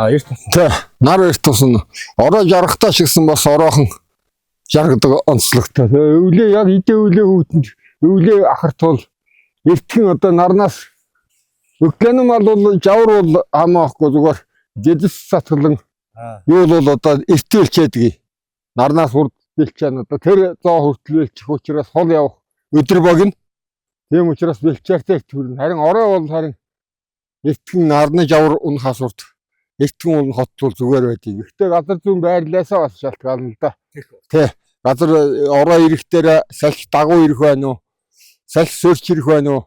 Эрт тусна. Тэ нар эрт тусна. Ороо жаргахтаа шигсэн бас ороохон жаргадаг онцлогтой. Өвлөө яг идэ өвлөө хөвтөнд өвлөө ахарт бол эртхэн одоо нарнаас өглөөний мал бол жавар бол хамаахгүй зүгээр дэдэс сатглан юу бол одоо эртэлчээдэг. Нарнаас урд бэлчээн одоо тэр зоо хүртэл бэлчих учраас хол явах өдөр богино. Тийм учраас бэлчээртэй төрн. Харин ороо бол харин эртхэн нарны жавар унахаас урд эртхэн ун хотлол зүгээр байдгийг. Гэхдээ газар зүүн байрлаасаа бас шалтгаална л да. Тий. Газар ороо ирэхтэр салхи дагуу ирэх байна уу? Салхи сөрч ирэх байна уу?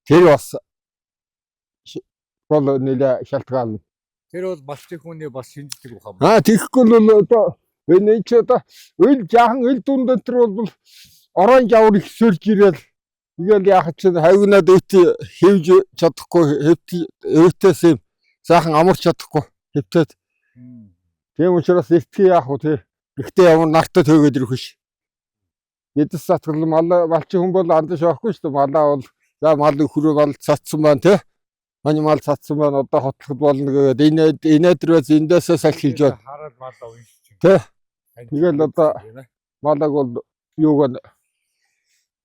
Тэр бас бол нэлээ шалтгаална. Тэр бол балчны хүний бас шинжлэх ухаан. Тэгэхгүй бол одоо энэ ч одоо ил жаахан ил дунд дотор бол орон жавар их сөрж ирэл тэгэл яах чинь хавигнаад өөтө хэвж чадахгүй өөтөөс юм сайхан амарч чадахгүй хэвтээд. Тийм учраас эртхий яах вэ тий. Гэхдээ ямар нартай төгөөд ирэх биш. Эдэс сатгал мал балчин хүн бол андаж авахгүй шүү дээ. Малаа бол за мал өхрөө мал цацсан байна тий. Мань мал цацсан байна одоо хотлоход болно гэдэг. Инээдрээс эндээсээ салхи хийж байна. Хараад малаа уншиж. Тий. Тэгэл одоо малаг бол юуг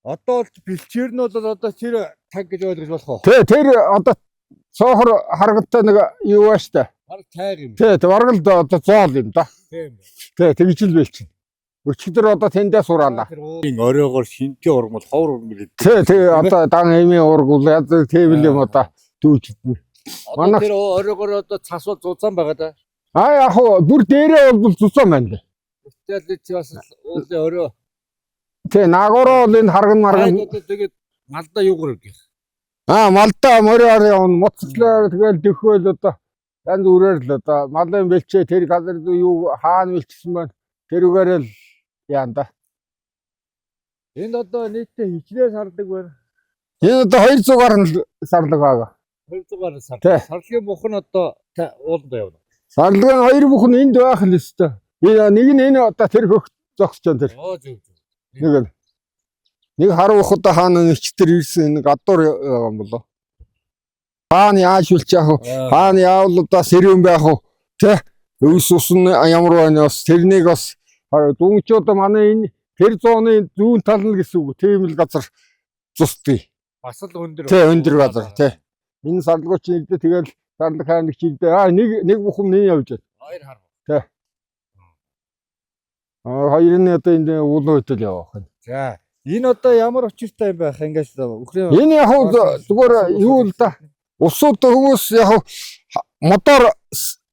одоо бол бэлчээр нь бол одоо тэр таг гэж ойлгож болох уу? Тий, тэр одоо цоохор харгалтай нэг юу ба штэ. Бараг тайг юм. Тий, бараг л одоо зоол юм да. Тийм. Тий, тэгж л бэлчин. Өчигдөр одоо тэндээ сураалаа. Оройгоор шинжээ ургамал ховор ургамал. Тий, одоо дан эмийн ургуул яд тийм юм одоо дүүждэн. Манай тэр оройгоор одоо цас бол зузаан байгаа да. Яг хоо бүр дээрээ бол зузаан байна лээ. Тэгэл чи бас уулын орой. Тий, наагороо бол энэ харган марган. Тэгээд малдаа юугаар гэх. Малдаа мориор явна. Моцлоор тэгэл дөхөөл одоо янз бүрээр л одоо малын бэлчээ тэр газар юу хаана бэлчсэн байна. Тэрүүгээр л яанда. Энд одоо нийтдээ хичнээн сардаг байна. Энэ одоо 200-аар нь сарлаг байгаа. 200-аар сардаг. Сарлгийн бух нь одоо ууландаа явна. Сарлагын хоёр бух нь энд байх л өстой. Нэг нь энэ одоо тэр хөх зогсож байна тэр. Нэг хар бух одоо хаана нэгчтэр ирсэн гадуур байгаа юм болоо. Хаана яаж үлч яах вэ? Хаана яавал одоо сэрүүн байх вэ? Тэ? Өвс усан ямар байна бас тэрнийг бас дүнч одоо манай энэ тэр зооны зүүн тал нь гэсэн үг. Тийм л газар зустгий. Бас л өндөр. Тэ өндөр газар тий. Энэ сарлагч нэгдээ тэгэл сарлаг хаан нэг чигдээ. Нэг бухам нэг явж байна. Хоёр хар. Тий. Хоёр нь одоо энэ уулын хөтөл явах юм. За. Энэ одоо ямар учиртай юм байх ингээс өхрөө. Энэ яг зүгээр юу л да. Усууд хүмүүс яг мотор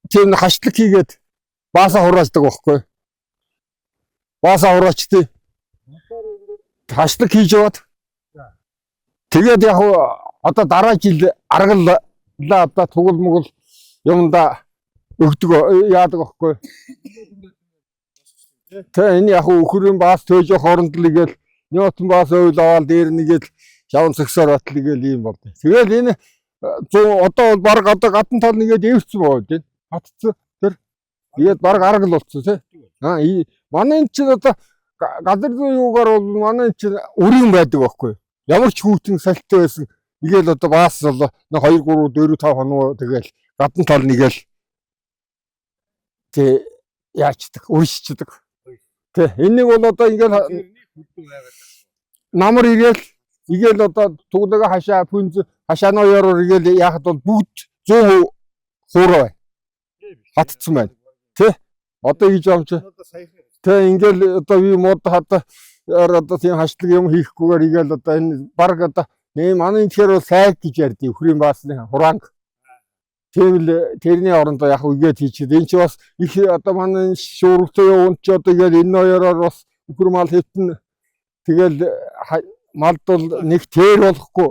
тийм хашлаг хийгээд баасаа хураачдаг байхгүй. Баасаа хураачдээ. Хашлаг хийж яваад. Тэгээд яг одоо дараа жил аргал одоо тугал мугал юмда өгдөг яадаг байхгүй. Тэ энэ яг өхрийн баас төөж хооронд л игээл нётон баас ойл аваад дээр нэгээл шавн сагсаар батлгээл ийм бол. Тэгэл энэ одоо баг одоо гадна тал нэгээд эвцсэн бод тийм. Хатцсан тэр тэгээд баг арга л болцсон тий. Манай энэ чинь одоо газар зүүн юугаар бол манай энэ чинь үрийн байдаг байхгүй. Ямар ч хүүтэн салттай байсан. Игээл одоо баас бол 2 3 4 5 хоног тэгэл гадна тал нэгээл тий яачдаг, үршичдэг. Тий энийг бол одоо ингээл намар игээл одоо туглага хашаа пүнз хашааны ёроор игээл яхад бол бүгд 100% хуурай. Хатцсан байна. Тий. Одоо хийж байгаа юм чи. Тий ингээл одоо би мод хата одоо тийм хашлаг юм хийхгүйгээр игээл одоо энэ баг одоо манай тэгэхээр бол сайг гэж ярьдیں۔ Өхрийн баасны хураанг. Тийм л тэрний орондоо яг үгээд хийчихэд энэ чи бас их одоо манай шуургацаа явуун чи одоо игээл энэ хоёроор бас өхөр мал хэвтэн тэгэл малд бол нэг тэр болохгүй.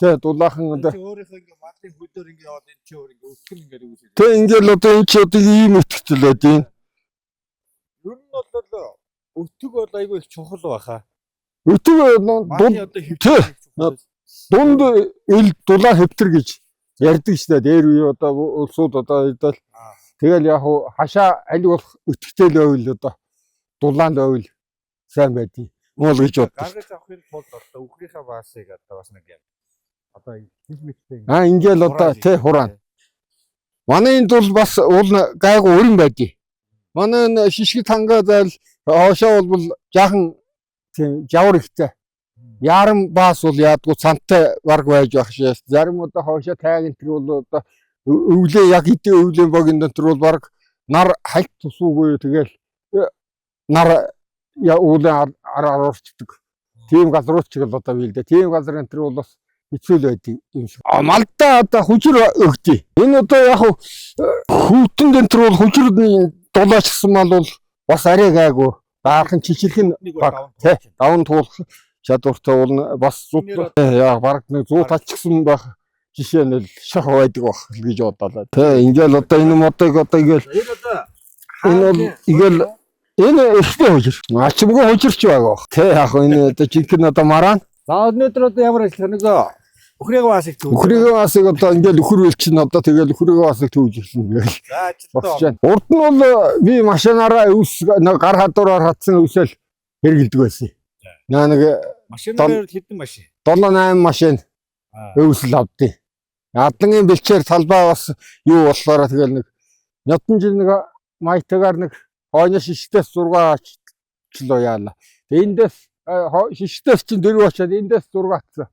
Тэ дулаахан одоо өөрийнхөө ингээ малын хөдөр ингээ яваад энэ чи өөр ингээ өсгөн ингээ үүсэж. Тэ ингээл одоо энэ чи одоо ийм өтгөл байд юм. Ер нь бол өтөг бол айгүй их чухал баха. Өтөг дунд ил дулаа хэвтэр гэж ярьдаг шүү дээ. Дээр үе одоо улсууд одоо идэл тэгэл яг хашаа аль болох өтгтэй л байвал одоо дулаанд байвал сайн байдгийг мол гэж боддог. Гаргаж авахын тулд одоо өхрийнхээ баасыг одоо бас нэг одоо ингээл одоо тий хураана. Манай энд бол бас уул гайгүй өрн байдгийг. Манай энэ шишгэл тангаа зайл хоошоо бол жаахан тийм жавар ихтэй. Ярам баас бол яадгүй цантай барг байж байх шээ. Зарим одоо хоошоо тайг энэ бол одоо өвлөө яг хэдийн өвлөө богийн дотор бол барг нар хальт тусуугүй тэгэл нар уулын ар орчдөг. Тийм газрууч л одоо бийл дээ. Тийм газар энэ бол бас хэцүү л байдаг юм шиг. Малдаа одоо хүчир өгдөө. Энэ одоо яг хүүтэн дэнтэр бол хүчир дулаачсан мал бол бас арай гайгүй. Баархан чичирхэн даван туулах чадвартай бол бас зүт яа бараг нэг 100 талчсан байх жишээ нь л шах байдаг баг гэж бодлоо. Тэ ингээл одоо энэ модыг одоо ингээл энэ бол ингээл энэ ихтэй хужир. Ачимгүй хужирч байгаа. Тэ яг энэ одоо жинхэнэ одоо мараа. За өнөөдөр одоо ямар ажиллах нэг өхрийн васыг төв. Өхрийн васыг одоо ингээл өхрөөл чинь одоо тэгэл өхрийн васыг төвж ирсэн гээл. За ажилтаа. Урд нь бол би машинаараа нэг гар хадуураар хатсан өвсөл хэрэгэлдэг байсан. Нэг машинаар хэдэн машин? 7-8 машин өвсөл авдیں۔ Адлагын бэлчээр талбай бас юу болохоор тэгэл нэг нятан жил нэг майтагаар нэг хойно шишгтээс 6 кг яалаа. Эндээс шишгтээс чинь 4 очоод эндээс 6 атсан.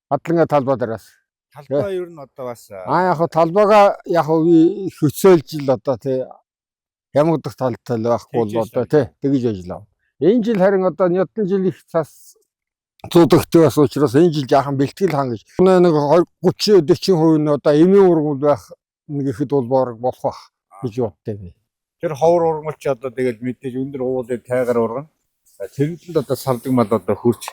Адлагын талбай дээрээс. Талбай ер нь одоо бас яг талбайгаа яг хөцөөлж л одоо тий ямагдах талтай л байхгүй бол одоо тий тэгж ажиллаа. Энэ жил харин одоо нятан жил их цас зүүдэгтэй бас учраас энэ жил жаахан бэлтгэл хан гэж. Нэг 30-40% нь одоо эмийн ургуул байх нэг ихэд бол болох байх гэж боддог би. Тэр ховор ургамалч одоо тэгэл мэдээж өндөр уулыг тайгаар ургана. Тэрэнд л одоо сардаг мал одоо хурч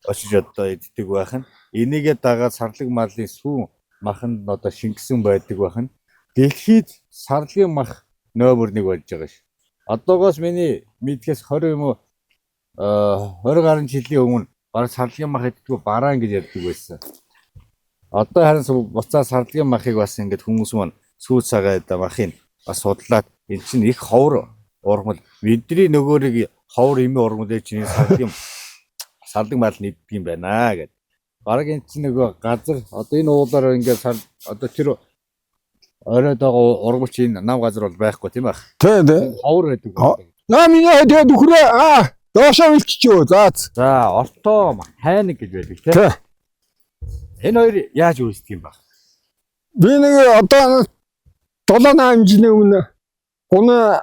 очиж одоо иддэг байх нь. Энийгээ дагаад сарлаг малын сүүн маханд одоо шингэсэн байдаг байх нь. Дэлхийд сарлагын мах номер 1 болж байгаа ш. Одоогоос миний мэдгээс 20 юм уу 20 гаруй жилийн өмнө бараг сарлагын мах иддэг бараан гэж ярьдаг байсан. Одоо харин буцаа сарлагын махыг бас ингээд хүмүүс маань сүүл цагаад махыг бас судлаад эн чинь их ховор ургамал бидний нөгөөрийг ховор имийн ургамал чинь сардаг мал нэгдэг юм байна гэд. Бараг эн чинь нөгөө газар одоо энэ уулаар ингээд одоо тэр оройд байгаа ургамал чинь нам газар бол байхгүй тийм байх. Тий. Ховор байдаг. Наа миний тэгээд өхрөө доошоо илччихөө. За ортоо хайнаг гэж байдаг тийм. Энэ хоёр яаж үүсдэг юм бэ? Би нэг одоо 7-8 жилийн өмнө гуны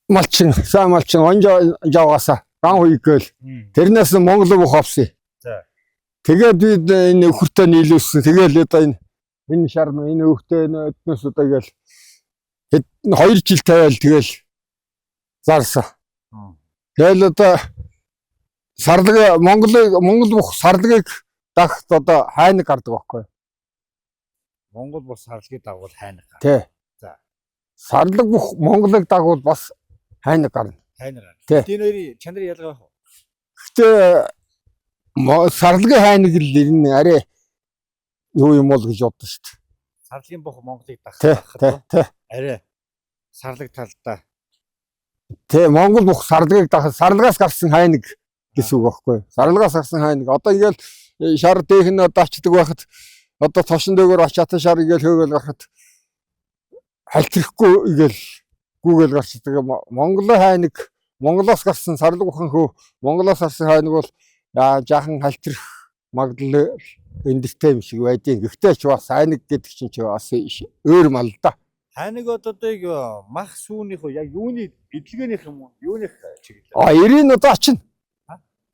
малчин, сайн малчин онжоогоосаа ган хуйгээл тэрнээс Монгол бүх авсан. За. Тэгээд бид энэ өхөртөө нийлүүлсэн. Тэгээл одоо энэ шар энэ өвхтэй энэ өднөөс одоо гээл 2 жил тавиал тэгэл зарсан. Тэгэл одоо сарлаг Монгол бүх сарлагыг дагт одоо хайнаг гардаг байхгүй. Монгол бол сарлагыг дагвал хайнаг гарна. Тий. За. Сарлаг бүх Монголыг дагвал бас хайнаг гарна. Хайнаг гарна. Тий. Энэ хоёрын чанар ялгаа байх уу? Гэтэ сарлагын хайнаг л энэ арай юу юм бол гэж бодсон шүү дээ. Сарлагын бүх Монголыг дагах. Тий. Арай сарлаг талдаа. Тий, Монгол бүх сарлагыг дагах сарлагаас гарсан хайнаг гэсэн үг байхгүй. Сарлагаас гарсан хайнаг. Одоо ингээл шар дээх нь одоо очдөг байхад одоо тошин дээгүүр очиад шар ингээл хөөгөл гарахад хальтрэхгүй ингээл гүүгээл гарчдаг. Монголын хайнаг, Монголоос гарсан сарлаг бухан хөө Монголоос гарсан хайнаг бол жаахан хальтрэх магадлал эндэртэй юм шиг байдیں۔ Гэхдээ ч бас хайнаг гэдэг чинь ч бас өөр мал да. Хайнаг одоо мах сүүнийх үү яг юуны эдлэгэнийх юм уу? Юуных чиглэл? 90 одоо очино.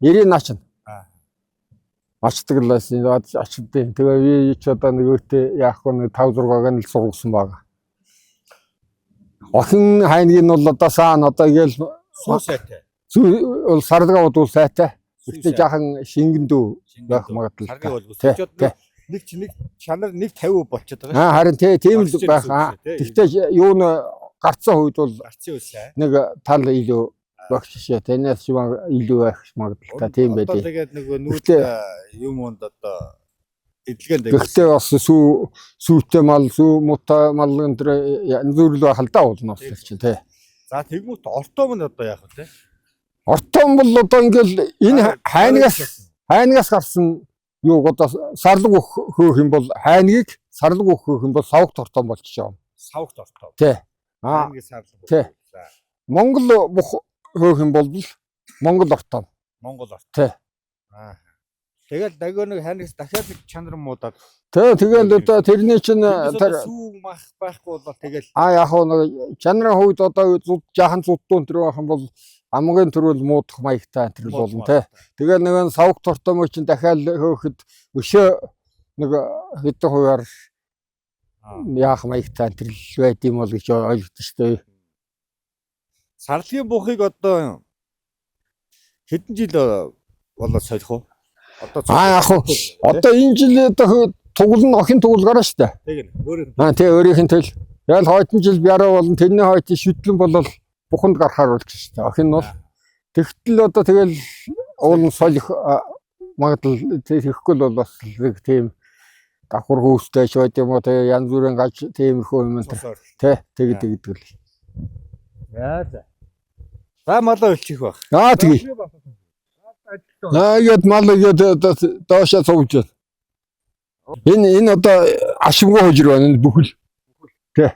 90 очино. Очдог л очдیں۔ Тэгээ чи одоо нэг өөртөө яах вэ 5-6-г нь л сургасан байгаа. Охин хайныг нь бол одоо саана одоо ингээл суу сайтай. Бол сарлагаа удвал сайтай. Гэхдээ жаахан шингэндүү байх магадлал. Нэг чанар 150 болчиход байгаа. Харин тийм л байх. Гэхдээ юу н гарцсан үед бол нэг тал илүү багш шээ. Танаас илүү байх магадлалтай тийм байдаг. Тэгээд нөгөө нүүр юм онд одоо эдлэгэн дээр. Гэхдээ бас сүүтэй мал, сүү муутай мал энэ янз бүр л байх л да уулна бас чинь тий. За тэгмүүт ортоо мөн одоо яах вэ? Ортоо бол одоо ингээл энэ хайнагаас гарсан юу одоо сарлаг хөөх юм бол хайнгийг сарлаг өгөх юм бол савх тортон болчих юм. Савх тортоо. Тий. Аймгийн сарлаг. Тий. Монгол бүх хөөх юм бол Монгол ортон. Монгол орт. Тий. Тэгэл дагөө нэг ханаас дахиад нэг чанар муудаад. Тэгэл одоо тэрний чинь сүү мах байхгүй бол тэгэл яг нэг чанарын хувьд одоо жаахан зудтуун тэр байх юм бол амгийн төрөл муудах маягтай тэр болно тий. Тэгэл нэг савх тортом чинь дахиад хөөхөд өшөө нэг хэдэн хувиар яах маягтай тэр байд юм бол гэж ойлгож штэ. Сарлагын бухыг одоо хэдэн жил болоод солих уу? Яг хуу одоо энэ жил туглан охин тугал гараа штэ. Тэг нэ өөрийнх нь. Тий өөрийнх нь тэл. Яг хойдон жил бяраа болон тэрний хойдын шүтлэн болол буханд гарахаар болж штэ. Охин нь бол тэгтэл одоо тэгэл уул солих магадлал тэгэхгүй бол бас нэг тийм давхар хөөстэй ч байд юм уу тий янз бүрийн гаж тиймэрхүү юм энэ тий тэгээд л. Яа за. За малаа өлчих байх. Тэгээ. Яагаад мал яд доошоо сууж байна. Энэ одоо ашиггүй хожир байна бүхэл. Тий.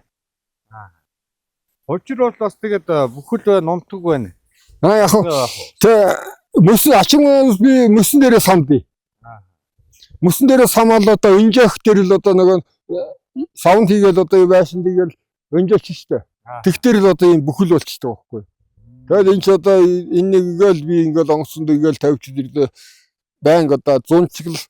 Хожир бол бас тэгээд бүхэл номтог байна. Яг тий мөс ашиггүй би мөсөн дээрээ самдъя. Мөсөн дээрээ самаал одоо инжех дээр л одоо нэг саунд хийгээл одоо байшин тэгэл өнжөөч штэ. Тэгтэр л одоо юм бүхэл болчихдог байхгүй. Тэгэл энэ ч одоо энэ нэгээл би ингээл онгоцонд ингээл тавьчих ирлээ. Банк одоо 100 чиглэл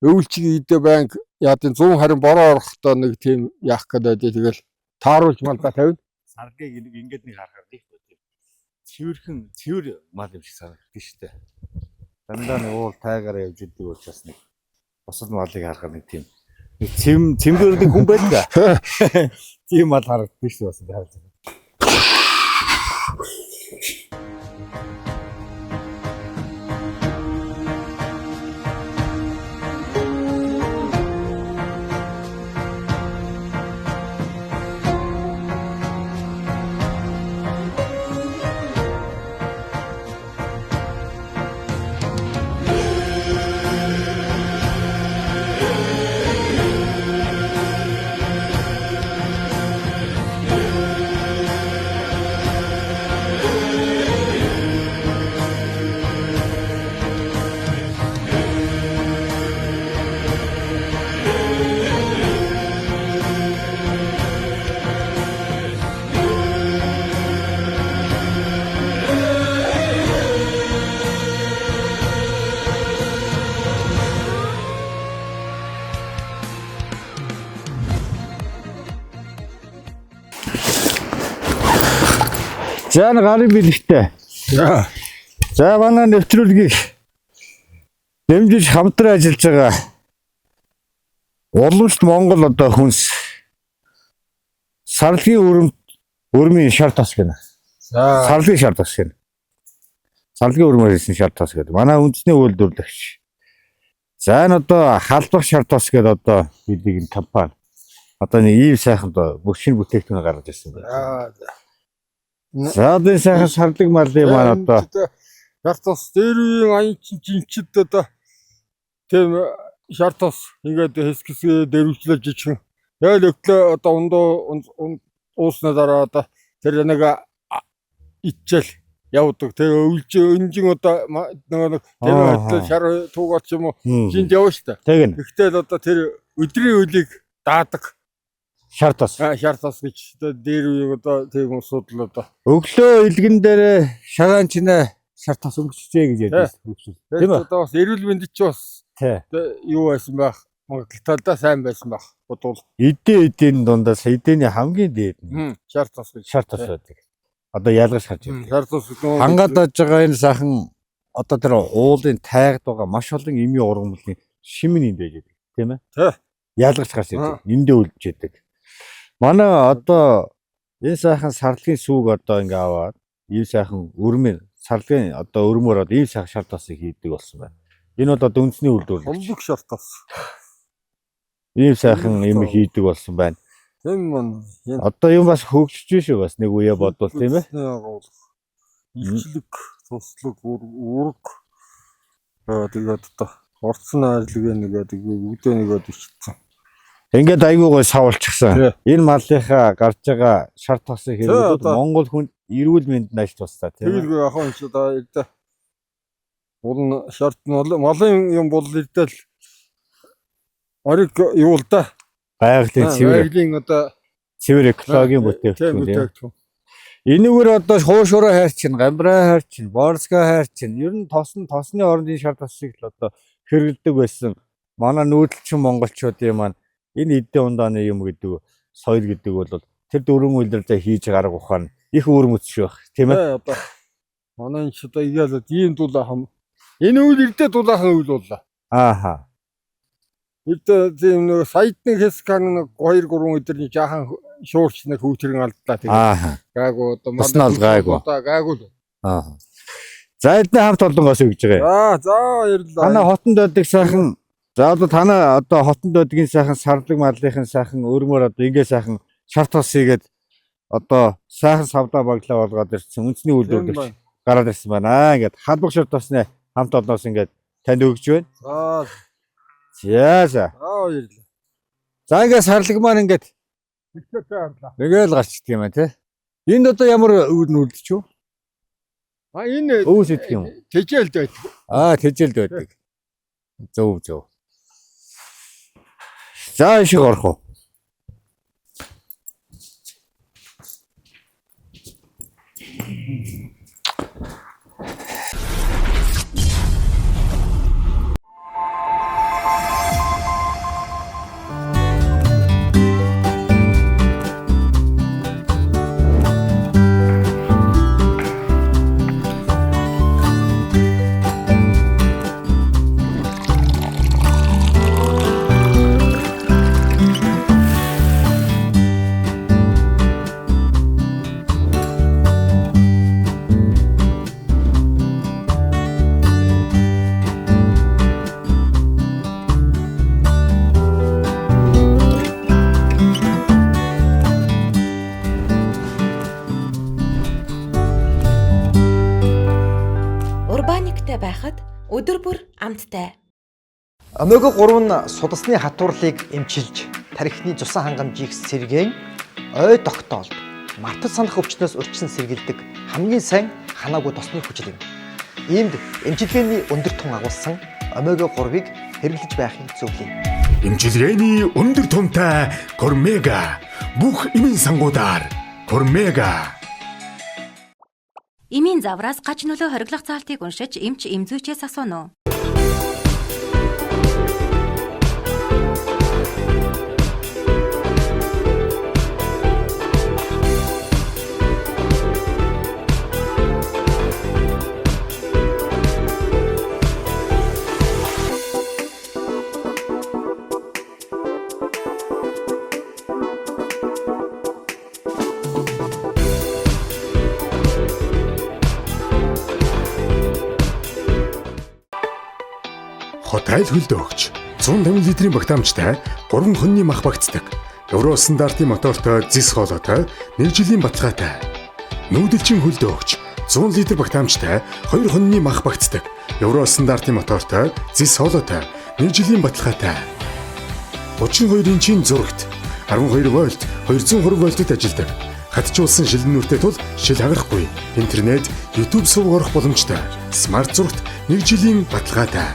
өвөлчгийг идэ банк яад 100 харин бороо орохдоо нэг тийм яах гэдэг тэгэл тааруулж малда тавина. Саргийг ингээд нэг харахаар тийм цэвэр мал юм шиг санагддаг штэ. Дандаа нэг уул тайгаар явж идэг учраас нэг босод малыг харахаар нэг тийм цэмгэрдэг хүн байдаг. Тийм мал харагддаг шүү бас харж байна. За нэг гарын бэлэгтэй. За манай нэвтрүүлгийг дэмжиж хамтран ажиллаж байгаа уламжлалт Монгол одоо хүнс сарлагын өрмийн шар тас гэнэ. Сарлагын шар тас гэнэ. Сарлагын өрмөөр хийсэн шар тас гэдэг. Манай үндэсний үйлдвэрлэгч. За энэ одоо халдвах шар тас гэдэг одоо бидний компани. Одоо нэг ийм сайхан бүх шинэ бүтээгдэхүүн гаргаж ирсэн байна. За энэ сайхан сарлаг малын маань одоо шартас дээр үеийн аян жинчид одоо тийм шартас ингээд хэсгэсгээ дэрвчлэж ичихэн. Яг өглөө одоо ууснаа дараа одоо тэр нэг ичэл явдаг. Тэр өвлж өнжин одоо нэг тэр шар туугач юм уу жинд явна шүү дээ. Тэгтэл одоо тэр өдрийн үлийг даадаг. Шартас гэж дээр үеиг одоо тийм асуудал одоо өглөө илгэн дээр шагаан чинээ шартас өнгөчжээ гэж ярьдаг хөвчл. Тийм үү? Одоо бас эрүүл мэндэд ч бас юу байсан байх. Монголтолдоо сайн байсан байх. Бодвол эдийн дундаас эдийн хамгийн дээд шартас байдаг. Одоо ялгаж харж байна. Шартас хангаад даж байгаа энэ сайхан одоо тэр уулын тайгад байгаа маш олон эмийн ургамлын шимэн энд байж байдаг. Тийм ээ? Ялгаж гарч ирдэг. Эндээ үлдэж байдаг. Манай одоо энэ сайхан сарлагын сүг одоо ингээ аваад ийм сайхан өрмөр сарлагын одоо өрмөр одоо ийм сайхан шар тасыг хийдэг болсон байна. Энэ бол одоо үндэсний үйлдвэрлэл. Хомлог шар тас. Ийм сайхан юм хийдэг болсон байна. Тийм маань. Одоо юм бас хөгжиж шүү бас нэг үе бодвол тийм ээ. Илчлэг, туслаг, ураг. Тэгээд одоо орцсон айлг нэгээд үүдээ нэгээд ичсэн. Ингээд айгүй гой савуулчихсан. Энэ малынхаа гарч байгаа шар тосыг хэрэглээд одоо- Монгол хүнд эрүүл мэнд нааш тустай тийм ээ. Тэгэлгүй яхан ч одоо ирдэ. Бол шарт нь малын юм бол ирдэл ориг юу л да. Байгалийн цэвэр Байгалийн одоо экологийн тийм бүтээгдэхүүн. бүтээгдэхүүн. Энэгээр одоо хуушураа хайрчин, гамбраа хайрчин, борсгаа хайрчин. Ер нь тосны орондын шар тосыг л одоо хэрэглэдэг байсан. Манай нүүдэлчин монголчуудын маань энэ эдийн ундааны юм гэдэг соёл гэдэг бол тэр дөрвөн үйлдэлдээ хийж гарах ухаан их өөрмөц шүүх тийм ээ. Одоо манай энэ ч одоо игээл ийм дулаахан. Энэ үйл ирдэ дулаахан үйл боллоо. Ааха. Ирдэ тийм нэг саядны хэсгэн нэг 2-3 өдрийн жаахан шуурч нэг хүүтрэн алдлаа тэгээ. Ааха. Гайгүй одоо Бас нь бол гайгүй. Одоо гайгүй л. Ааха. За эдний хамт олонгоос өгж байгаа. За баярлалаа. Танаа хотонд байдаг сайхан за одоо танаа одоо хотонд байдгийн сайхан сарлаг маллынхын сайхан өрмөр одоо ингээ сайхан шар тос хийгээд одоо сайхан савдаа баглаа болгоод ирсэн үндэсний үйлдвэрлэгч гараад ирсэн байна. Ингээд халбаг шар тосны хамт олноос ингээд танд өгч байна. За. Баярлалаа. За ингээд сарлаг маань ингээд нэг л гарчдаг юм аа тий. Энд одоо ямар үйл нүрдэж юу? Энэ Өвс идэх юм. тэжээлд байдаг. Тэжээлд байдаг. Зөв. За шиг орох уу? Урбаниктай байхад өдөр бүр амттай. Омега 3 нь судасны хатуурлыг эмчилж, тархины цусан хангамжийг сэргээн, ой тогтоолд, мартаж санах өвчнөөс урьдчилан сэргийлдэг хамгийн сайн ханаагүй тосны хүчил юм. Иймд эмчилгээний өндөр тун агуулсан омега 3-ыг хэрэглэж байхыг зөвлөе. Эмчилгээний өндөр тунтай Кормега бүх эмийн сангуудаар Кормега. Эмийн завраас гач нөлөө хориглох заалтыг уншиж эмч эмзүүчээс асууно. Хотайл хөлдөөгч 150 литрийн багтаамжтай 3 хоньны мах багтдаг. Евро стандартын мотортой зис хоолойтой 1 жилийн баталгаатай. Нүүдэлчин хөлдөөгч 100 литр багтаамжтай 2 хоньны мах багтдаг. Евро стандартын мотортой зис хоолойтой 1 жилийн баталгаатай. 32 инчийн зурагт 12 вольт 220 вольтод ажилладаг. Хатжуулсан шилэн нүртэй тул шил хагарахгүй. Интернет, YouTube сувг орох боломжтой. Смарт зурагт 1 жилийн баталгаатай.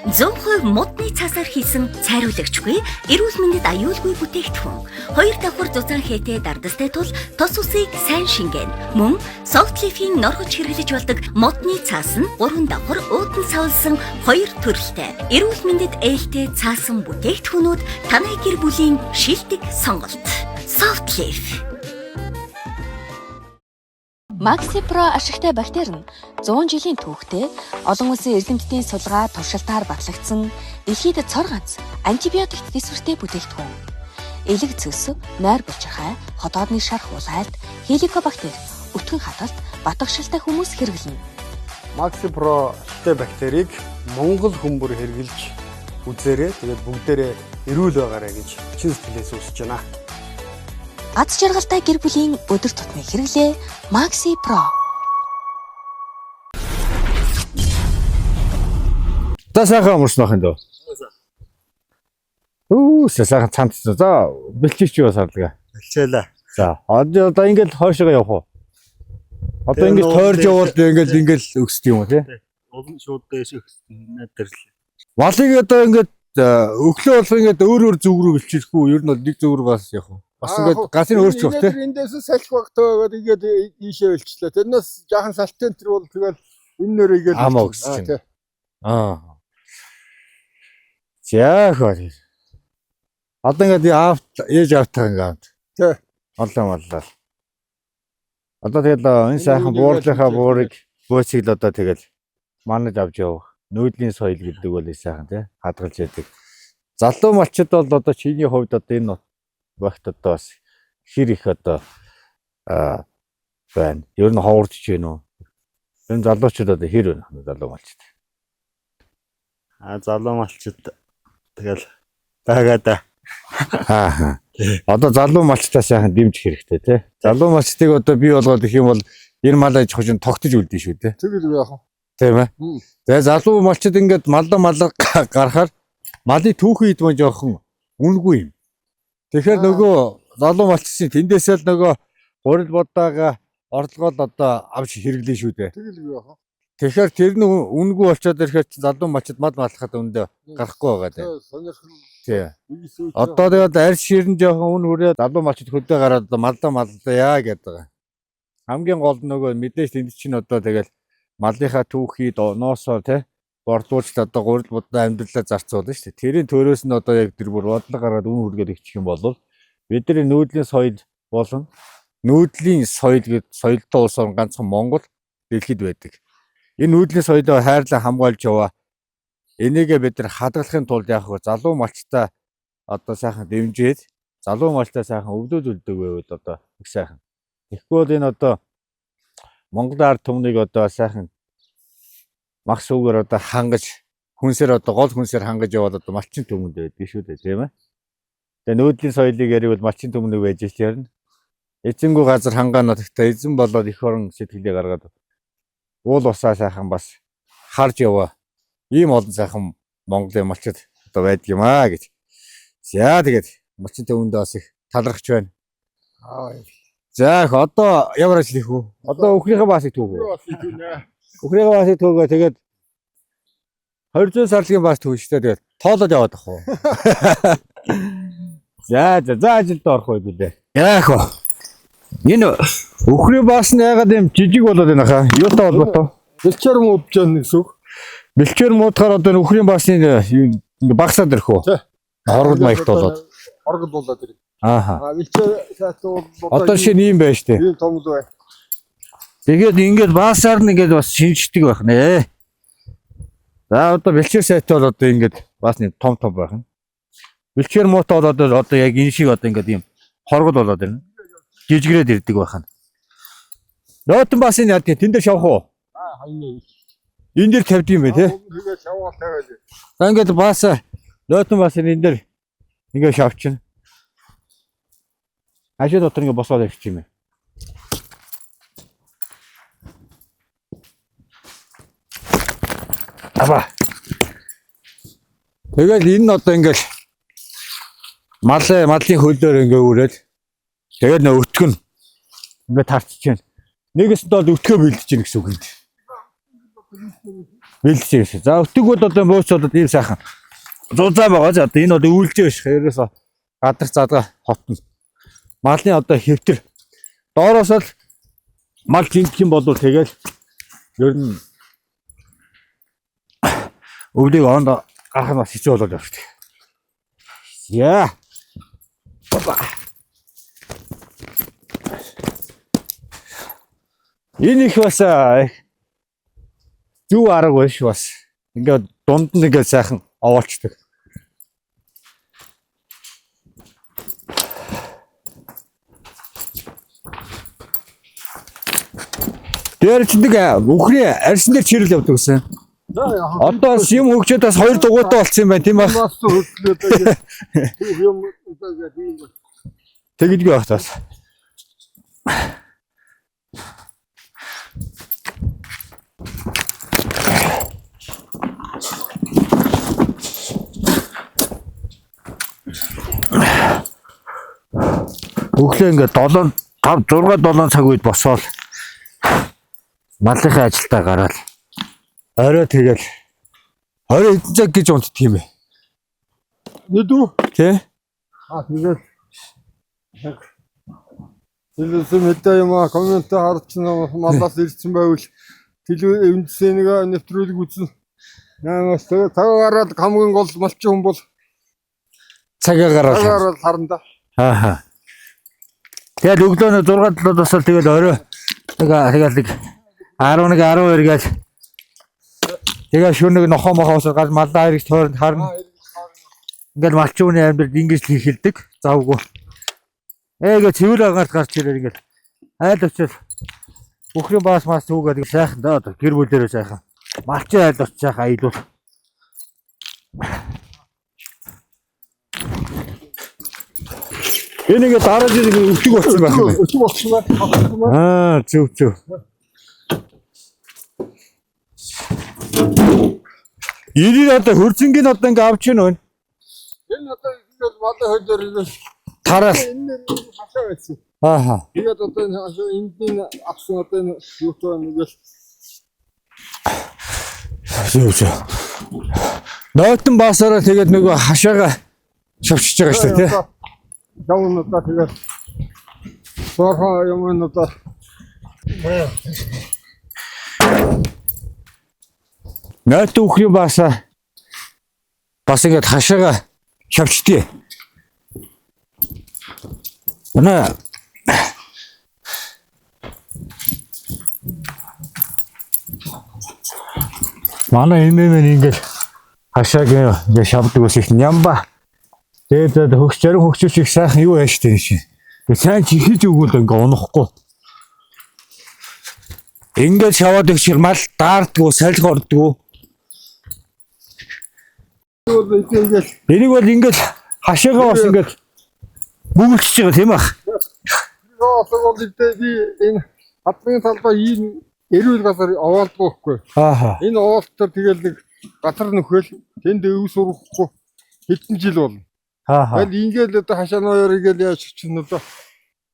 100% модны цаасаар хийсэн цайруулагчгүй эрүүл мэндэд аюулгүй бүтээгдэхүүн. 2 давхар зузаан хээтэй дардастай тул тос усыг сайн шингэн. Мөн soft leaf-ийн норгож хэрэглэж болдог модны цаас нь 3 давхар өөдөн савлсан 2 төрөлтэй. Эрүүл мэндэд ээлтэй цаасан бүтээгдэхүүнүүд танай гэр бүлийн шилдэг сонголт. Soft leaf. Maxi Pro ашигтай бактери нь 100 жилийн түүхтэй олон улсын эрдэмтдийн сулгаа туршилтаар батлагдсан дэлхийд цор ганц антибиотик дэвсгэртэй бүтээгдэхүүн. Элэг цөс, нойр булчирхай, хотоодны шарх улайлт, хеликобактер, өтгөн хаталт, батгшилтай хүмүүс хэрэглэнэ. Maxi Pro ашигтай бактерийг Монгол хүмүүр хэрэгжилж үзээрэй. Тэгээд бүгдээрээ эрүүл байгаарай гэж чин сэтгэлээс хүсэж байна. Аз жаргалтай гэр бүлийн өдөр тутмын хэрэглээ Maxi Pro. За сайхан амарсан ахын дөө. Сайхан цамт. За бэлчээч юу сардлага. Бэлчээлээ. За одоо ингээд хойшоо явах уу? Одоо ингээд тойрж явал ингээд өгсдөг юм уу тий? Улан шууд дэш өссөн. Малыг одоо ингээд өглөө болох ингээд өөр зүг рүү бэлчээхгүй юу? Ер нь бол нэг зүг рүү бас явах уу? Бас ингээд гацын өөрч явах тий? Эндээс салхи багтаа гэдэг ингээд ийшээ ölчлээ. Тэрнээс жаахан салтын тэр бол тэгэл энэ нэрээ ингээд амаа өгсөн чинь. За хөө. Одоо ингээд ээж автах ингээд. Тий. Олоо. Одоо тэгэл энэ сайхан буурлынхаа буурыг бөөцийг л одоо тэгэл манаж авч явах. Нүүдлийн соёл гэдэг бол сайхан тий хадгалж яадаг. Залуу малчид бол одоо чиний хувьд одоо энэ багт одоо бас хэр их одоо байна. Ер нь ховорч гэнэ үү? Энэ залуучууд одоо хэр байна залуу малчид? Залуу малчид тэгэл таагаад Одоо залуу малчтаа сайхан дэмжих хэрэгтэй тий. Залуу малчтыг одоо бий болгоод их юм бол энэ мал аж ахуйн тогтож үлдэн шүү тий. тэгэл яах вэ? Тийм ээ. Тэгээ залуу малчид ингээд маллаа гарахаар малын түүхэн идмэн жоохон үнгүй юм. Тэгэхээр нөгөө залуу малчсын тэндээсээ л нөгөө гурил бодаага орлогоо одоо авч хэрэглэн шүү дээ. Тэгэл яах вэ? Тэгэхээр тэр нь үнгүй болчиход ирэхээр залуу малчид мал малахад өндөө гарахгүй байгаа дээ. Сонирхол. Тий. Одоо тэгээд арьс ширэн жоохон үн хүрээ залуу малчид хөдөө гараад маллаа яа гэдэг. Хамгийн гол нь нөгөө мэдээж тэнд чинь одоо тэгэл малынхаа түүхий ноосоор тий борлуулж одоо гурил будаа амьдралаа зарцуулна шүү дээ. Тэрийн төрөөс нь одоо яг тэр бүр бодлого гаргаад үн хүргээд ихчих юм бол бидний нүүдлийн соёл болон нүүдлийн соёл гэдэг соёлтой улс орн ганцхан Монгол дэлхийд байдаг. Энэ нүүдлийн соёлоо хайрлан хамгаалж яваа. Энийгээ бид нар хадгалахын тулд яах вэ? Залуу малчтаа одоо сайхан дэмжиж, залуу малчтаа сайхан өвдөөдөлдөг байвал одоо их сайхан. Тэгэхгүй бол энэ одоо Монгол ард түмнийг одоо сайхан магс үгээр одоо хангаж хүнсээр одоо гол хүнсээр хангаж яваад одоо малчин түмэнд байдаг шүү дээ тийм ээ. Тэгээ нүүдлийн соёлыг ярил малчин түмнийг байж ярьна. Эзэнгүй газар хангаана гэхдээ эзэн болоод их орон сэтгэлээ гаргаад уул усаа сайхан бас харж яваа. Ийм олон сайхан Монголын малчид одоо байдаг юм аа гэж. За тэгээд малчин түмэнд бас их талархж байна. За одоо ямар ажил хийх вэ? Одоо өхрийнхээ баасыг түүх үү? Өхрийнхээ баасыг түүгээ тэгээд 200 сарлагын баас түүх шүү дээ. Тэгээд тоолоод яваад ах уу? За ажилд орох уу билээ. Яах вэ? Энэ өхрийн баас нь ягаад юм жижиг болоод байна хаа? Юутай холбоотой? Бэлчээр муудж яана гэсэн үг. Бэлчээр муудахаар одоо өхрийн баасны багсаад ирэх үү? Хоргол маягт болоод. Хоргол болоод ирэх. Ааха. Бэлчээр саатуу Одоо шинэ юм байна штэ. ийм том л бай. Тэгээд ингээд баасаар нь ингээд бас шинждэг байх нэ. За одоо бэлчээр сайтай бол одоо ингээд бас нэг том байх нь. Бэлчээр муутай болоод одоо яг энэ шиг одоо ингээд ийм хоргол болоод ирнэ. Жижигрээд ирдэг байх нь. Нөтөн бас энэ яа тэн дээр шавах уу? Хаяа. Энэ дээр тавьд юм бэ те? Тэгээд шавал тавиад. За ингээд бас нөтөн бас энэ дээр ингээд шавчин. Ажил дотор ингээд босоод ирчих юм. Аба. Тэгэл энэ нь одоо ингээд малын хөлөөр ингээд үрээд тэгэл нөө өтгөн ингээд тарчиж байна. Нэгэс нь бол өтгөө бэлдэж гин гэсэн үг юм. Бэлдэж гэсэн. За өтөг бол одоо мөөч болоод ийм сайхан. Зузаа байгаа. За одоо энэ одоо үйлж биш. Ерөөсө гадар задгаа хотно. Малын одоо хэвтэр. Доороос л мал жинтэх юм бол тэгэл ер нь өвлийг онд гарах нь бас хэцүү болоод байна шүү дээ. Яа. Опа. Энэ их бас зүг арга биш бас. Ингээд дунд нь ингээд сайхан овоолчдаг. Тэр чинь нэг өхрийн арьсан дээр чирэл явдаг гэсэн. Одоо юм хөгчөөд бас 2 дугуйтай болцсон юм байна тийм байх. Тэгдэггүй байх тас. Өглөө ингээд 7 5 6 7 цаг үед босоод малынхаа ажилдаа гараад орой тэгэл 20 хэдэн цаг гэж унтдаг юм бэ? Мэдүү. Тэ? Тэгээд Тэгэлээс мэдээ юм аа коммент харчихсан маллаас ирсэн байвал телевиз эвдсэн нэг нэвтрүүлэг үзсэн. Наамаас тэгээ цагаараа хамгийн гол малчин хүн бол цагаараа харна да. Ааха. Тэгэл өглөө 6-7-оос тэгэл орой тэгэл нэг 11 12 гэж тэгээ шөнөг нохоо мохоос гал маллаа ирэх тойронд харна. Ингээл малчууны амьдрал ингэж л хийхэлдэг. Завгүй. Эгээ цэвэр агаар гарч ирээ ингээл айл очил бүхрийн баас мас түүгээд сайхан даа гэр бүлээрээ сайхан. Малчин айл очиж сайхан аялуул. Энийг дараа жиг өвчг болсон байх юм. Өвчг болсон байна. Аа зөв. Ирээд одоо хөрцөнгийн одоо ингээ авч гин үү? Энэ одоо ингээл малын хөлөөр ингээл Тараас. энэ хашаа байсан. Ааха. Тэгээд одоо энэ авсан одоо энэ юутай нэгэл Зөв. Нойтон баасаараа тэгээд нөгөө хашаага шавчиж байгаа шүү дээ, тий? Явна одоо тэгээд сорхоо юм одоо Нойтон үхрийн баасаа бас ингээд хашаага шавчдээ. Манай эмээмэн ингээд хашааг ингээд шавдаг ус их нямба. Тэгээд зарим хөгчөч их сайхан юу яаш тээ шин. Тэгээд сайн чихэж өгвөл ингээд унахгүй. Ингээд шаваад их шиг мал даардггүй, салхи ордггүй. Энийг бол ингээд хашаагаа бас ингээд бүгэлчж байгаа тийм ах. бол би энэ хатмын талбай ийм эрүүл газар овоолдгоохгүй. Ааха. Энэ овоолтоор тэгэл нэг газар нөхөл тэнд өв сурахгүй хэдэн жил болно. Ааха. Тэгэл ингээл одоо хашаанаар игээл яаж чинь одоо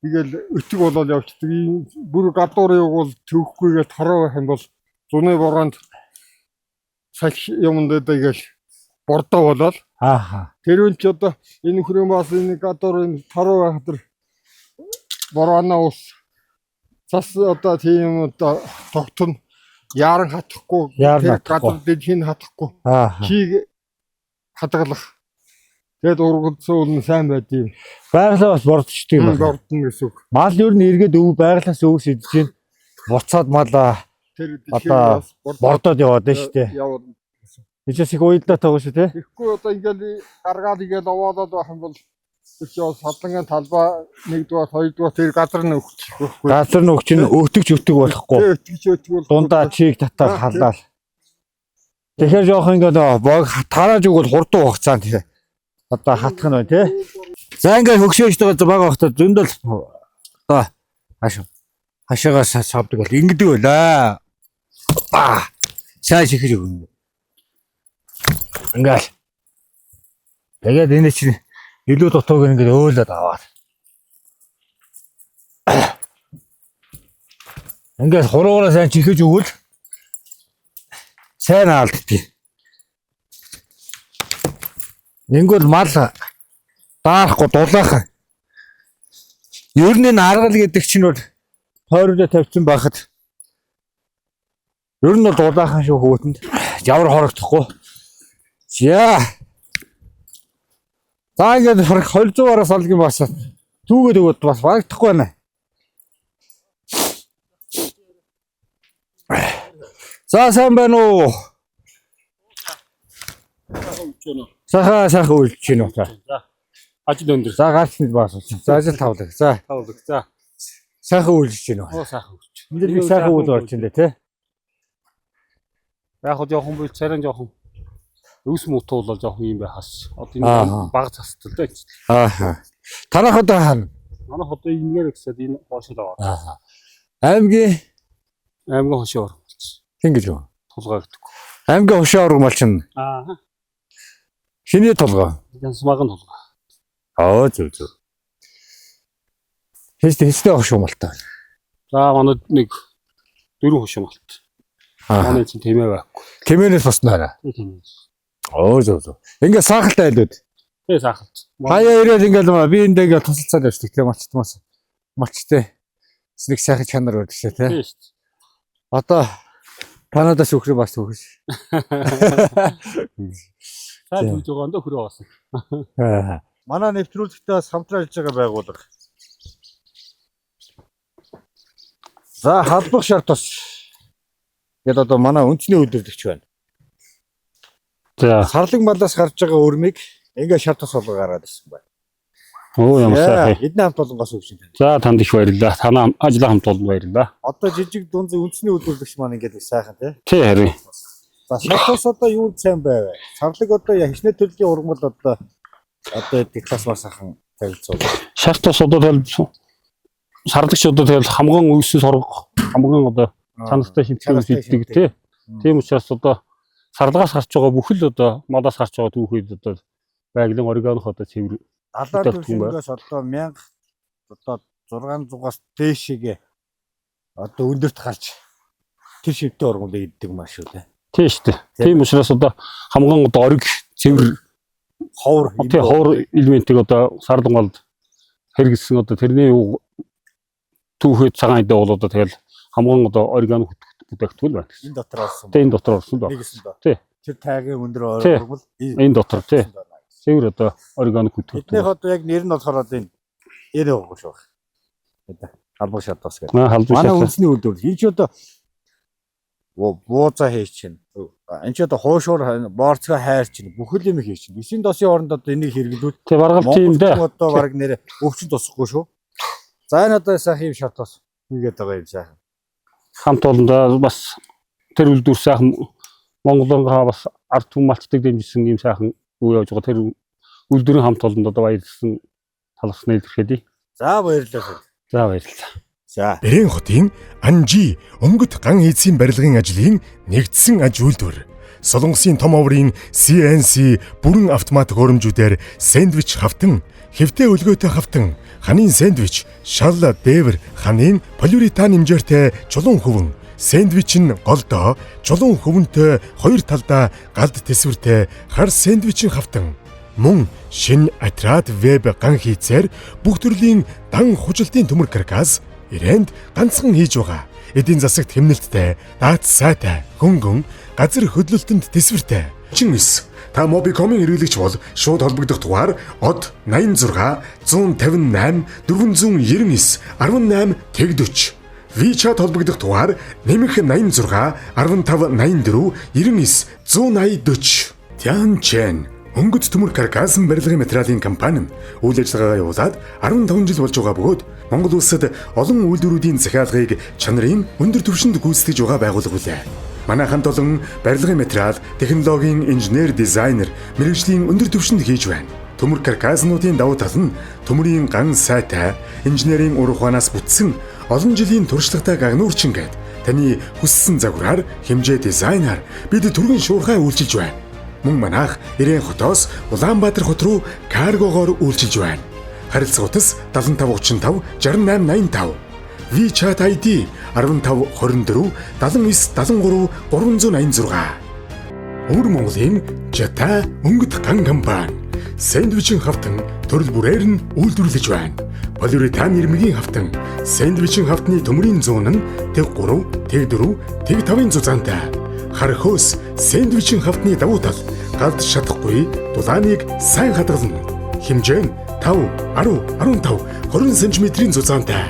тэгэл өтг болоод явчихдаг. Ийм бүр гадуур явуул төвхгүйгээ тороо байх юм бол зуны бороонд салхи юмд дэгээл бордоо болоод Ааха. тэрүүн ч одоо энэ хөрөн бас энэ гадуур энэ тороо байх тэр борооно ус цас одоо тийм одоо тогтно яаран хатахгүй гадар дэжин хатахгүй чиг хадгалах тэгээд ургацсан нь сайн байдгийг байгалаа бас бордчдөг юм байна. Бордно гэсэн үг. Мал юу н эргээд өв байгалаас өвс идэж гин буцаад малаа одоо бордоод яваад байна шүү дээ. Яваад. Ичээс их уйлдаа таагүй шүү те. Тэгэхгүй одоо ингээл гаргаад игээл овоолоод байх юм бол чи садлангийн талбай 1-р 2-р тэр газар нь өгчихгүй. Газар нь өгч нь өтгөж өтөг болохгүй. Өтгөж бол дундаа чиг татаад халаал. Тэгэхээр жоох ингээд бог тарааж өгвөл хурдан хугацаанд тэгээ одоо хатах нь байна те. За ингээд хөгшөөж байгаа баг багтаа зөндөл одоо хашаагаас савдаг бол ингэдэг байлаа. Сайн шихэж өгнө. Ингээл. Тэгээд энэ чинь илүү дутууг ингээд өөлөд аваад. Ингээд хуруугаар сайн чихэж өгвөл сайн алддаг. Нэгвэл мал даахгүй дулаахан. Ер нь аргал гэдэг чинь бол тойролоо тавьсан байхад ер нь бол дулаахан шүү хөөтөнд явар хорогдохгүй. За ингээд 200-аас олгийн бас түүгээд өгöd бас барагдахгүй байна. За сайн байна уу? Сайхан үйлч чинь уу. За. Ажил өндөр. За гарч нь баасуулсан. За ажил тавлаг. За. За. Сайхан үйлч чинь уу. Сайхан үйлч. Энд нэг сайхан үйл болж байна те. Яг хөө жоохон бий царин жоохон өвс мутуул бол жоохон юм байхаас. Одоо энэ баг цастал да. Ааха. Танах одоо хаана? Манайх одоо ингээр гэсээд энэ хоошоо аваад. Ааха. Аймгийн хошоо ормолч. Тэнгэл юу? Тулгаа гэдэг. Аймгийн хошоо ормолч нь. Аа. Шиний тулгаа. Янс маган тулгаа. Аа зөв. Хэстэй хошуумалтай. За манай нэг 4 хошуумалт. Манай чинь тэмээ байхгүй. Тэмээнээс босноо. Оо зөв. Ингээ саахалтай айлууд. Тий саахалт. Хаяа ирээд ингээл би эндээ ингээл тусалцаад явчихдаг тийм малчтай. Нэг сайхан чанар байдаг шээ тий. Тий шүү дээ. Одоо Канадаас өгрөө бас өгөөш. Сайн хийж байгаа нь хөрөө басан. Манай нэвтрүүлэгтээ бас хамтран ажиллаж байгаа байгууллага. За халдвах шарт бас. Гэтэл одоо манай үндэсний үйлдвэрлэгч байна. За Сарлаг малаас гарч байгаа өрмийг ингээ шарт тус болго гараад ирсэн байна. оо ямар сайхан. Эдний хамт олонгоос өгч байна. За танд их баярлалаа. Танаа ажлаа хамт олонд баярлалаа. Одоо жижиг дунзын үндэсний үйлдвэрлэгч маань ингээд их сайхан тий. Тий харин. За шарт тус одоо юу сайн байв. Сарлаг одоо хичнээн төрлийн ургамал одоо эдгээр класс маш сайхан танилцуулна. Шарт тус одоо тэгэл сарлагч одоо тэгэл хамгаан үйсэн сорго хамгаан одоо цанастай шимтгэл хийдэг тий. Тийм учраас одоо сарлагаас гарч байгаа бүхэл одоо малаас гарч байгаа түүхийд одоо байгалийн оригонох одоо цэвэр 70 төгсөнгөөс одоо 1000 одоо 600-аас дээшээгээ одоо өндөрт гарч тэр шивтэй ургамал иддэг маш шүү дээ. Тийм шүү дээ. Тийм учраас одоо хамгаан одоо ориг цэвэр ховор элементийг одоо сарлаг малд хэрэгэлсэн одоо тэрний түүхэд цагаан идэ бол одоо тэгэл хамгаан одоо оригон бүтээгдэхүүн байна. Энэ дотор орсон. Тийм энэ дотор орсон доо. Тий. Тэр тайгийн өндөр ургамал энэ дотор тий. Цэвэр одоо оригон бүтээгдэхүүн. Эднийх одоо яг нэр нь болохоор одоо энэ 90% шүү байна. Халбаг шатаас гэдэг. Манай үндэсний үйлдвэрлэл. Энэ ч одоо буузаа хийж чинь. Энэ ч одоо хуушуур боорцгоо хайр чинь бүхэл юм хийж чинь. 9 досын оронд одоо энийг хэрэглүүл. Тэг баргал тийм дээ. Одоо баг нэр өвчин тусахгүй шүү. За энэ одоо сайхан юм шат бас хийгээд байгаа юм сайхан. Хамт олондоо бас тэр үйлдвэр сайхан Монголынхаа бас ард түмэн малчдаг дэмжсэн юм сайхан үе явж байгаа. Тэр үйлдвэрийн хамт олонд одоо баярлсан талхснаа илэрхийлье. За баярлалаа. За баярлалаа. За. Бэрэн хотын Анжи өнгөт ган хийцийн барилгын ажлын нэгдсэн аж үйлдвэр. Солонгосын том оврын CNC бүрэн автомат хөрөмжүүдээр сэндвич хавтан, хэвтэй өлгөөтэй хавтан, ханын сэндвич, шал дээвэр, ханын полиуретан хэмжээртэй чулуун хөвөн, сэндвич нь голдоо, чулуун хөвөнтэй хоёр талдаа галд тэсвэртэй хар сэндвичийн хавтан. Мөн шин Атрад веб ган хийцээр бүх төрлийн дан хужилтын төмөр каркас ирээнд ганцхан хийж байгаа. Эдийн засагт хэмнэлттэй, даат сайтай, хөнгөн, газар хөдлөлтөнд тэсвэртэй. 9. Та Mobicom-ийн хэрэглэгч бол шууд холбогдох дугаар од 86 158 499 18 40. WeChat холбогдох дугаар нэмэх 86 15 84 99 180 40. Tianchen өнгөц төмөр каркасан барилгын материалын компани нь үйл ажиллагаагаа явуулаад 15 жил болж байгаа бөгөөд Монгол улсад олон үйлдвэрүүдийн захиалгыг чанарын өндөр түвшинд гүйцэтгэж байгаа байгууллага үлээ. Манай хамт олон барилгын материал, технологийн инженер, дизайнер, мэрэгжлийн өндөр түвшинд хийж байна. Төмөр каркаснуудын давуу тал нь төмөрийн ган сайтай, инженерийн ур ухаанаас бүтсэн олон жилийн туршлагатай гагнуурчин гээд таны хүссэн загвараар хэмжээ дизайнаар бид түргэн шуурхай үйлчилж байна. Мөн манайх Ирээн хотоос Улаанбаатар хот руу каргогоор үйлчилж байна. Харилцаа утас 7535 6885. WeChat ID 1524 7973 386. Өвөр Монголын Жата өнгөт ган компани сэндвичийн хавтан төрөл бүрээр нь үйлдвэрлэж байна. Полиуретан ирмэгийн хавтан сэндвичийн хавтны төмөрийн зуун нь тэг 3, тэг 4, тэг 5-ын зузаантай. Хар хөөс сэндвичийн хавтны давуу тал галд шатахгүй дулааныг сайн хадгална. Хэмжээ нь 5, 10, 15, 20 см-ийн зузаантай.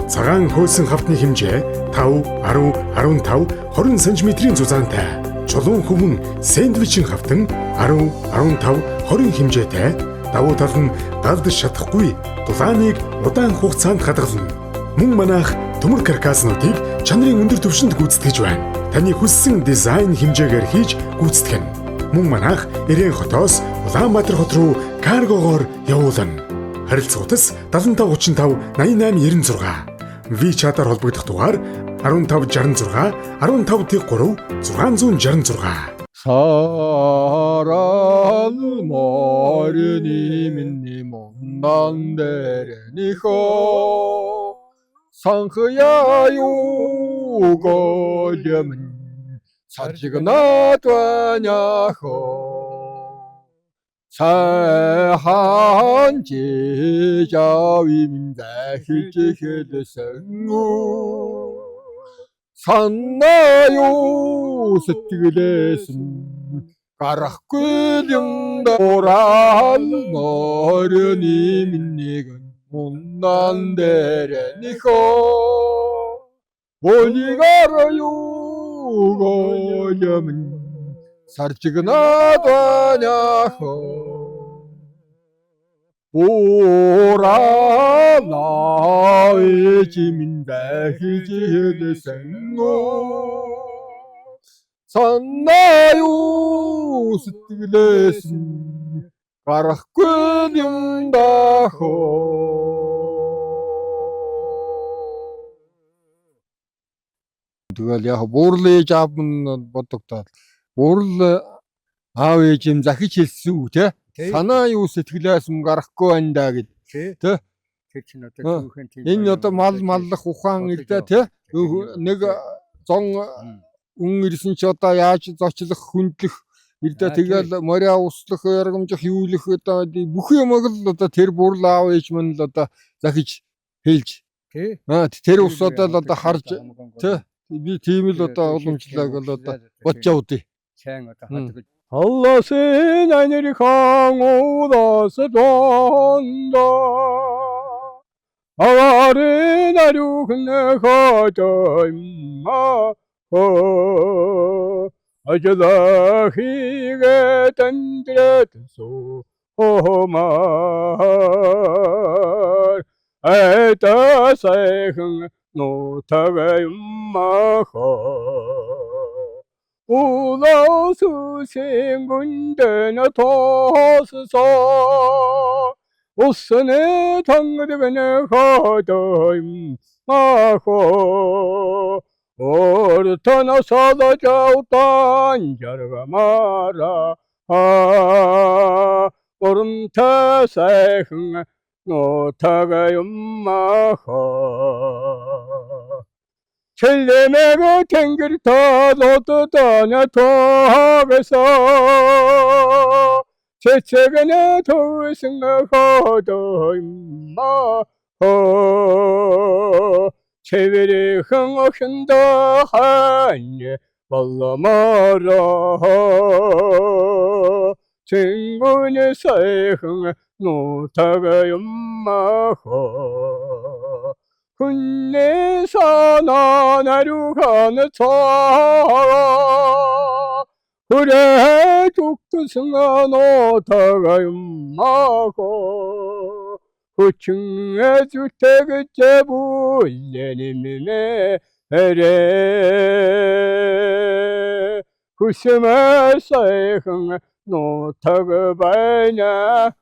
Цагаан хөөсөн хавтны хэмжээ 5, 10, 15, 20 см-ийн зузаантай. Чулуун хөвөн сэндвичийн хавтан 10, 15, 20 хэмжээтэй. Давуу тал нь галд шатахгүй дулааныг удаан хугацаанд хадгална. Мөн манайх төмөр каркаснуудыг чанарын өндөр түвшинд гүйцэтгэж байна. Таны хүссэн дизайн хэмжээгээр хийж гүйцэтгэнэ. Мөн манайх Ирээн хотоос Улаанбаатар хот руу каргогоор явуулна. Харилцаа утас 7535 8896. WeChat-аар холбогдох дугаар 1566 15-3 666. 사랑은 어린이 민니 못난 데레니호 санхая юголемн саржигнат ваняхо сайхан жижавим дахилжихэлсэн саннаю сэтгэлээсэн гарахгүй юм дурал морины миннэг 문난 데레니코 올리가라요 고염은 살찌그나다냐호 오라 나의 지민다 희지해대생고 산나요 스틸레슨 가락꾼 용다호 тэгэл яг буурлын ээж аав нь бодогдоод буурал аав ээж юм захиж хэлсэн үг те санаа юу сэтгэлээс юм гарахгүй байна да гэд те Тэр чинь одоо түүхэн тийм энэ одоо маллах ухаан илдэ те нэг зон үн ирсэн ч одоо яаж зочлох хүндлэх илдэ тэгэл мориа услах яргамжих юулах одоо бүх юмыг л одоо тэр буурал аав ээж мань л одоо захиж хэлж тэр ус одоо л одоо харж те би тийм л одоо уламжлалаг л одоо бодж явдیں۔ сайн одоо хатгаж Allah'ın aneri kanudası donda Avarın arukne kadayma Acıdahi getendret soğumar Eta sayhın notagaymaha Ulası sen gündene tossa Usne tanrıgene kadayım Aho Ortana salaca utan yargamara Orun tesehın notagayım 첼레메가 탱글 타도도 다냐 토하게서 제체가네 도승하도 임마 체베리 흥어힌다 하니 발라마라 친구네 사이흥 노타가 임마 hunne naruhanı ta Hüre tuktusuna notagayım mako Hüçüne züttege cebullenimine ere Hüsüme sayhın notagı bayna